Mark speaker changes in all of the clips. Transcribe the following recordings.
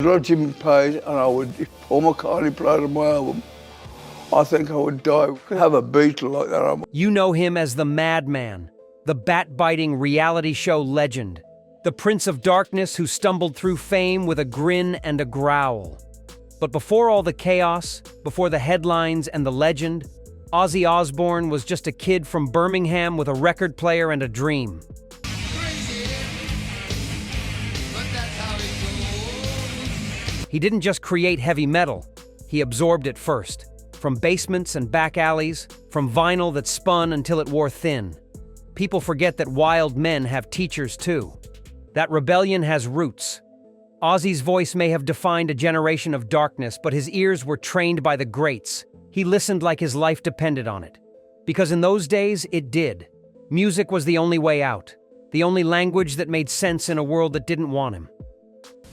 Speaker 1: Like Jimmy Page, and if Paul McCartney played on my album, I think I would die. Have a Beatle like that.
Speaker 2: You know him as the Madman, the bat-biting reality show legend, the Prince of Darkness who stumbled through fame with a grin and a growl. But before all the chaos, before the headlines and the legend, Ozzy Osbourne was just a kid from Birmingham with a record player and a dream. He didn't just create heavy metal, he absorbed it first. From basements and back alleys, from vinyl that spun until it wore thin. People forget that wild men have teachers too. That rebellion has roots. Ozzy's voice may have defined a generation of darkness, but his ears were trained by the greats. He listened like his life depended on it. Because in those days, it did. Music was the only way out. The only language that made sense in a world that didn't want him.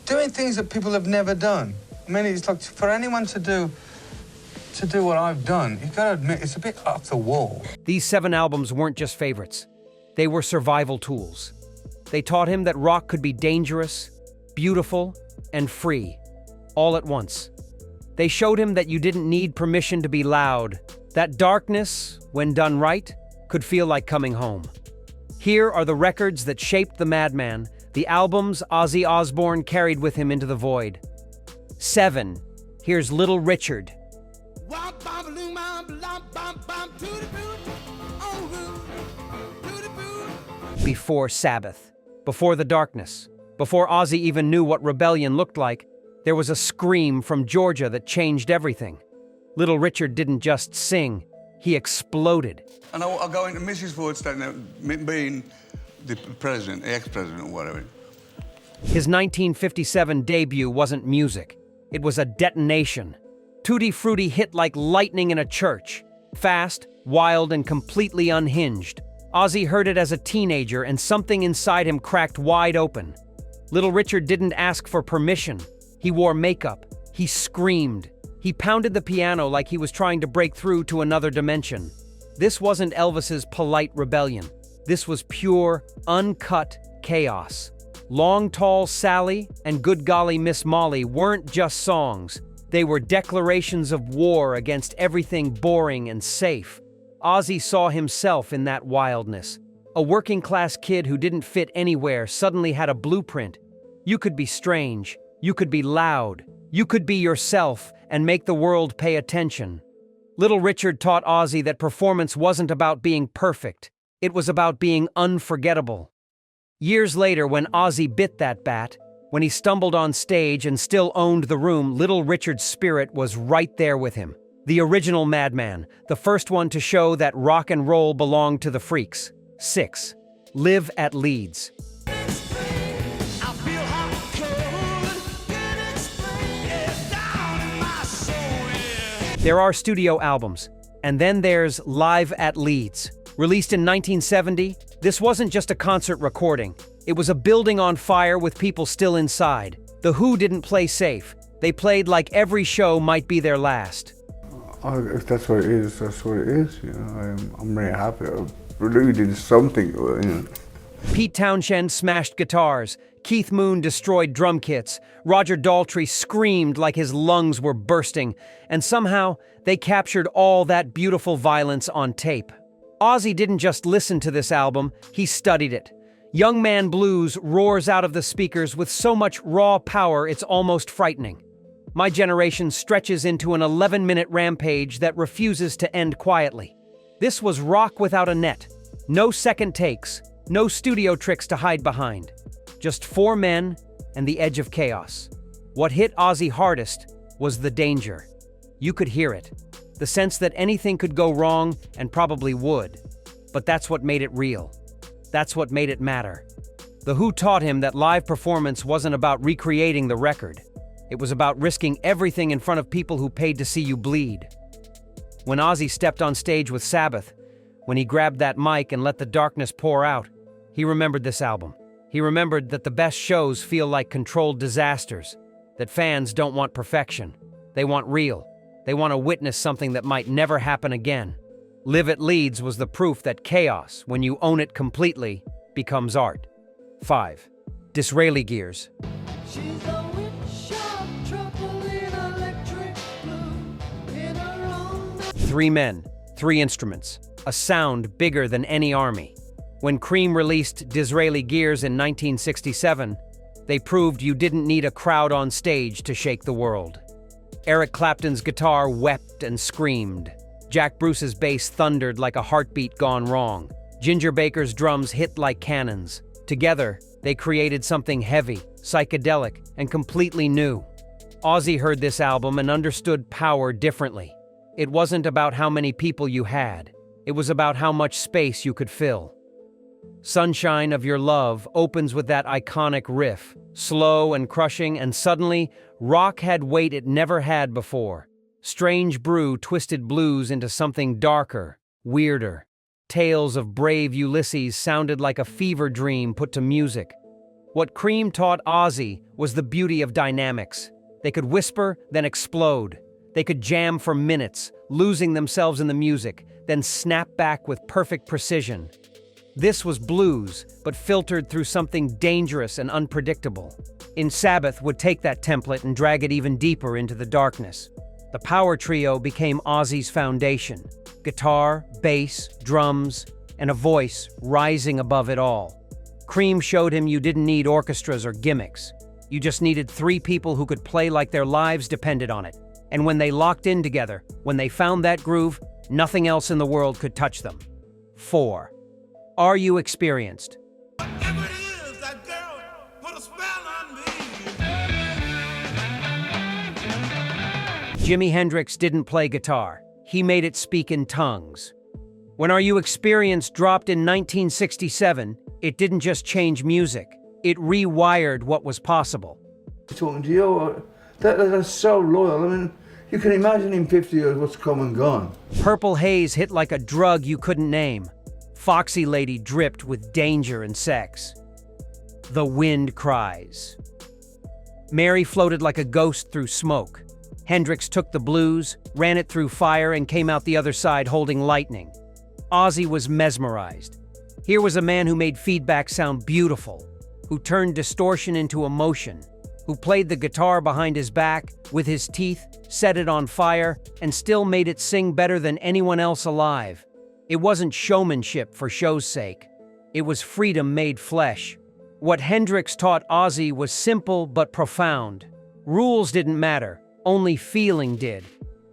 Speaker 3: Doing things that people have never done. I mean, it's like for anyone to do what I've done, you've got to admit, it's a bit off the wall.
Speaker 2: These 7 albums weren't just favorites. They were survival tools. They taught him that rock could be dangerous, beautiful, and free, all at once. They showed him that you didn't need permission to be loud, that darkness, when done right, could feel like coming home. Here are the records that shaped the Madman, the albums Ozzy Osbourne carried with him into the void. 7. Here's Little Richard. Before Sabbath, before the darkness, before Ozzy even knew what rebellion looked like, there was a scream from Georgia that changed everything. Little Richard didn't just sing, he exploded.
Speaker 1: And I'll go into Mrs. Ford's statement, being the president, the ex-president or whatever.
Speaker 2: His 1957 debut wasn't music. It was a detonation. Tutti Frutti hit like lightning in a church. Fast, wild, and completely unhinged. Ozzy heard it as a teenager and something inside him cracked wide open. Little Richard didn't ask for permission. He wore makeup. He screamed. He pounded the piano like he was trying to break through to another dimension. This wasn't Elvis's polite rebellion. This was pure, uncut chaos. Long Tall Sally and Good Golly Miss Molly weren't just songs. They were declarations of war against everything boring and safe. Ozzy saw himself in that wildness. A working-class kid who didn't fit anywhere suddenly had a blueprint. You could be strange. You could be loud. You could be yourself and make the world pay attention. Little Richard taught Ozzy that performance wasn't about being perfect. It was about being unforgettable. Years later, when Ozzy bit that bat, when he stumbled on stage and still owned the room, Little Richard's spirit was right there with him. The original Madman, the first one to show that rock and roll belonged to the freaks. 6. Live at Leeds. There are studio albums, and then there's Live at Leeds. Released in 1970, this wasn't just a concert recording. It was a building on fire with people still inside. The Who didn't play safe. They played like every show might be their last.
Speaker 1: If that's what it is, that's what it is. You know, I'm really happy. I really did something. You know.
Speaker 2: Pete Townshend smashed guitars. Keith Moon destroyed drum kits. Roger Daltrey screamed like his lungs were bursting. And somehow, they captured all that beautiful violence on tape. Ozzy didn't just listen to this album, he studied it. Young Man Blues roars out of the speakers with so much raw power it's almost frightening. My Generation stretches into an 11-minute rampage that refuses to end quietly. This was rock without a net. No second takes, no studio tricks to hide behind. Just 4 men and the edge of chaos. What hit Ozzy hardest was the danger. You could hear it. The sense that anything could go wrong and probably would. But that's what made it real. That's what made it matter. The Who taught him that live performance wasn't about recreating the record. It was about risking everything in front of people who paid to see you bleed. When Ozzy stepped on stage with Sabbath, when he grabbed that mic and let the darkness pour out, he remembered this album. He remembered that the best shows feel like controlled disasters, that fans don't want perfection. They want real. They want to witness something that might never happen again. Live at Leeds was the proof that chaos, when you own it completely, becomes art. 5. Disraeli Gears.
Speaker 4: She's a witch.
Speaker 2: 3 men, 3 instruments, a sound bigger than any army. When Cream released Disraeli Gears in 1967, they proved you didn't need a crowd on stage to shake the world. Eric Clapton's guitar wept and screamed. Jack Bruce's bass thundered like a heartbeat gone wrong. Ginger Baker's drums hit like cannons. Together, they created something heavy, psychedelic, and completely new. Ozzy heard this album and understood power differently. It wasn't about how many people you had. It was about how much space you could fill. Sunshine of Your Love opens with that iconic riff, slow and crushing, and suddenly, rock had weight it never had before. Strange Brew twisted blues into something darker, weirder. Tales of brave Ulysses sounded like a fever dream put to music. What Cream taught Ozzy was the beauty of dynamics. They could whisper, then explode. They could jam for minutes, losing themselves in the music, then snap back with perfect precision. This was blues, but filtered through something dangerous and unpredictable. In Sabbath would take that template and drag it even deeper into the darkness. The power trio became Ozzy's foundation. Guitar, bass, drums, and a voice rising above it all. Cream showed him you didn't need orchestras or gimmicks. You just needed 3 people who could play like their lives depended on it. And when they locked in together, when they found that groove, nothing else in the world could touch them. 4. Are you experienced?
Speaker 4: Whatever it is, that girl put a spell on me.
Speaker 2: Jimi Hendrix didn't play guitar. He made it speak in tongues. When Are You Experienced dropped in 1967, it didn't just change music. It rewired what was possible.
Speaker 1: Talking to you, that's so loyal. I mean, you can imagine in 50 years what's come and gone.
Speaker 2: Purple Haze hit like a drug you couldn't name. Foxy Lady dripped with danger and sex. The Wind Cries. Mary floated like a ghost through smoke. Hendrix took the blues, ran it through fire, and came out the other side holding lightning. Ozzy was mesmerized. Here was a man who made feedback sound beautiful, who turned distortion into emotion, who played the guitar behind his back, with his teeth, set it on fire, and still made it sing better than anyone else alive. It wasn't showmanship for show's sake. It was freedom made flesh. What Hendrix taught Ozzy was simple but profound. Rules didn't matter, only feeling did.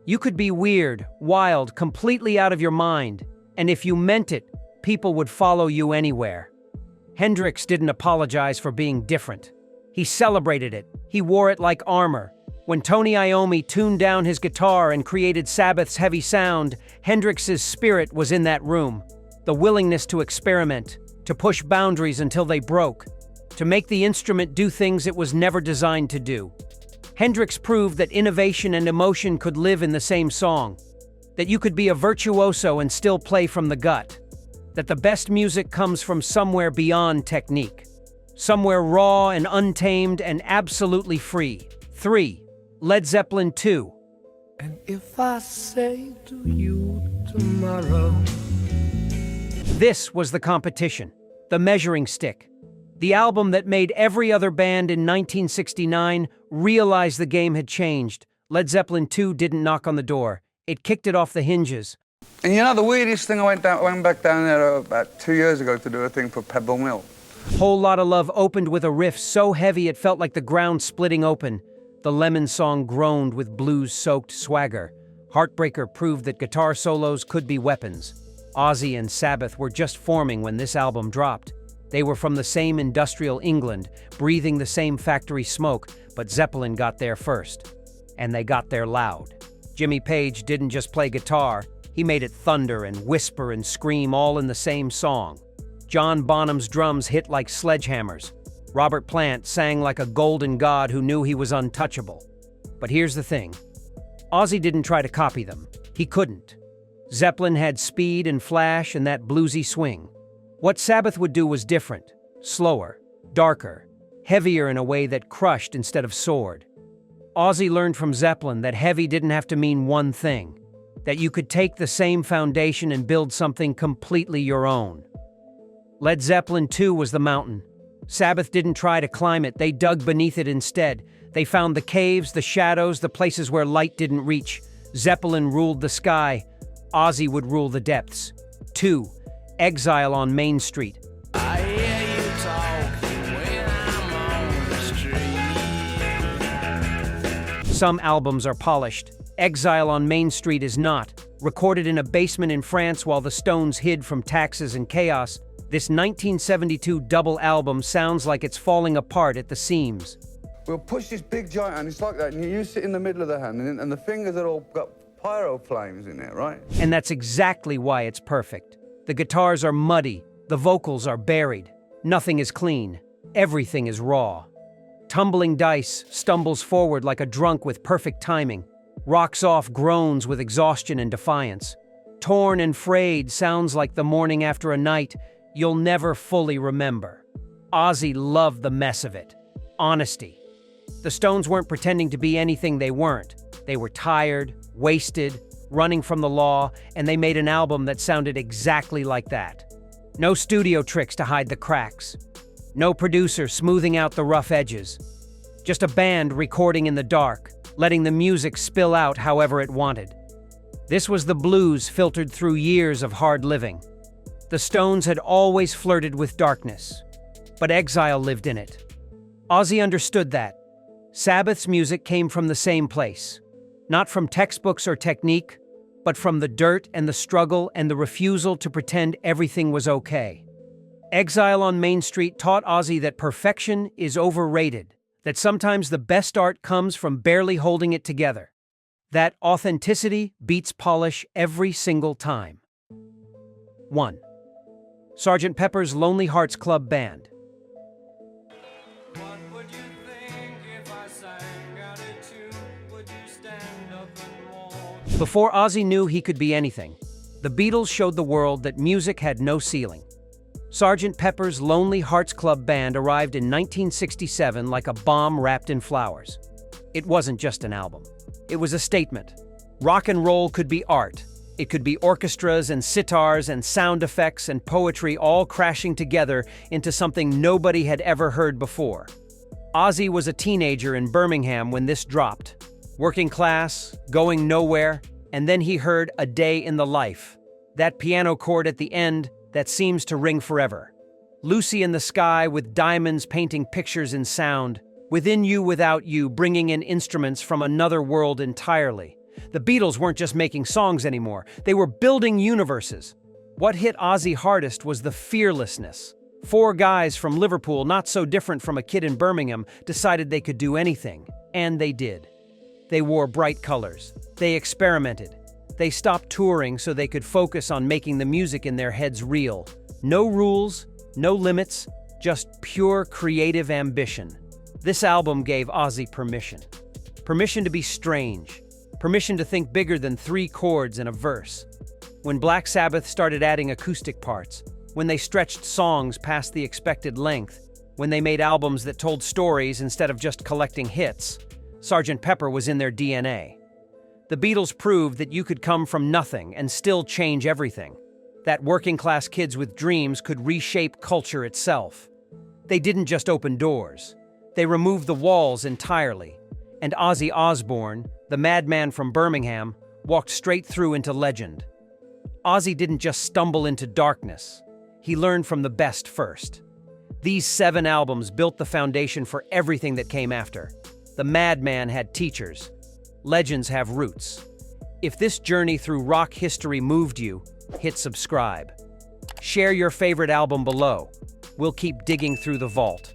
Speaker 2: You could be weird, wild, completely out of your mind, and if you meant it, people would follow you anywhere. Hendrix didn't apologize for being different. He celebrated it. He wore it like armor. When Tony Iommi tuned down his guitar and created Sabbath's heavy sound, Hendrix's spirit was in that room. The willingness to experiment, to push boundaries until they broke, to make the instrument do things it was never designed to do. Hendrix proved that innovation and emotion could live in the same song, that you could be a virtuoso and still play from the gut, that the best music comes from somewhere beyond technique, somewhere raw and untamed and absolutely free. 3. Led Zeppelin 2.
Speaker 4: And if I say to you tomorrow.
Speaker 2: This was the competition, the measuring stick. The album that made every other band in 1969 realize the game had changed. Led Zeppelin 2 didn't knock on the door. It kicked it off the hinges.
Speaker 1: And you know the weirdest thing, I went back down there about 2 years ago to do a thing for Pebble Mill.
Speaker 2: Whole Lotta Love opened with a riff so heavy it felt like the ground splitting open. The Lemon song groaned with blues-soaked swagger. Heartbreaker proved that guitar solos could be weapons. Ozzy and Sabbath were just forming when this album dropped. They were from the same industrial England, breathing the same factory smoke, but Zeppelin got there first. And they got there loud. Jimmy Page didn't just play guitar, he made it thunder and whisper and scream all in the same song. John Bonham's drums hit like sledgehammers. Robert Plant sang like a golden god who knew he was untouchable. But here's the thing. Ozzy didn't try to copy them. He couldn't. Zeppelin had speed and flash and that bluesy swing. What Sabbath would do was different, slower, darker, heavier in a way that crushed instead of soared. Ozzy learned from Zeppelin that heavy didn't have to mean one thing, that you could take the same foundation and build something completely your own. Led Zeppelin 2 was the mountain. Sabbath didn't try to climb it, they dug beneath it instead. They found the caves, the shadows, the places where light didn't reach. Zeppelin ruled the sky. Ozzy would rule the depths. 2. Exile on Main Street.
Speaker 4: I hear you talking when I'm on the street.
Speaker 2: Some albums are polished. Exile on Main Street is not. Recorded in a basement in France while the Stones hid from taxes and chaos, this 1972 double album sounds like it's falling apart at the seams.
Speaker 3: We'll push this big giant hand, it's like that, and you sit in the middle of the hand, and the fingers are all got pyro flames in there, right?
Speaker 2: And that's exactly why it's perfect. The guitars are muddy, the vocals are buried. Nothing is clean. Everything is raw. Tumbling dice stumbles forward like a drunk with perfect timing. Rocks off groans with exhaustion and defiance. Torn and frayed sounds like the morning after a night you'll never fully remember. Ozzy loved the mess of it. Honesty. The Stones weren't pretending to be anything they weren't. They were tired, wasted, running from the law, and they made an album that sounded exactly like that. No studio tricks to hide the cracks. No producer smoothing out the rough edges. Just a band recording in the dark, letting the music spill out however it wanted. This was the blues filtered through years of hard living. The Stones had always flirted with darkness, but exile lived in it. Ozzy understood that. Sabbath's music came from the same place. Not from textbooks or technique, but from the dirt and the struggle and the refusal to pretend everything was okay. Exile on Main Street taught Ozzy that perfection is overrated, that sometimes the best art comes from barely holding it together, that authenticity beats polish every single time. 1. Sgt. Pepper's Lonely Hearts Club Band.
Speaker 4: What would you think if I sang out a tune? Would you stand up and walk?
Speaker 2: Before Ozzy knew he could be anything, the Beatles showed the world that music had no ceiling. Sgt. Pepper's Lonely Hearts Club Band arrived in 1967 like a bomb wrapped in flowers. It wasn't just an album. It was a statement. Rock and roll could be art. It could be orchestras and sitars and sound effects and poetry all crashing together into something nobody had ever heard before. Ozzy was a teenager in Birmingham when this dropped. Working class, going nowhere, and then he heard A Day in the Life. That piano chord at the end that seems to ring forever. Lucy in the sky with diamonds painting pictures in sound. Within You Without You bringing in instruments from another world entirely. The Beatles weren't just making songs anymore. They were building universes. What hit Ozzy hardest was the fearlessness. 4 guys from Liverpool, not so different from a kid in Birmingham, decided they could do anything. And they did. They wore bright colors. They experimented. They stopped touring so they could focus on making the music in their heads real. No rules, no limits, just pure creative ambition. This album gave Ozzy permission. Permission to be strange. Permission to think bigger than 3 chords and a verse. When Black Sabbath started adding acoustic parts, when they stretched songs past the expected length, when they made albums that told stories instead of just collecting hits, Sgt. Pepper was in their DNA. The Beatles proved that you could come from nothing and still change everything. That working-class kids with dreams could reshape culture itself. They didn't just open doors. They removed the walls entirely. And Ozzy Osbourne, the madman from Birmingham, walked straight through into legend. Ozzy didn't just stumble into darkness. He learned from the best first. These 7 albums built the foundation for everything that came after. The madman had teachers. Legends have roots. If this journey through rock history moved you, hit subscribe. Share your favorite album below. We'll keep digging through the vault.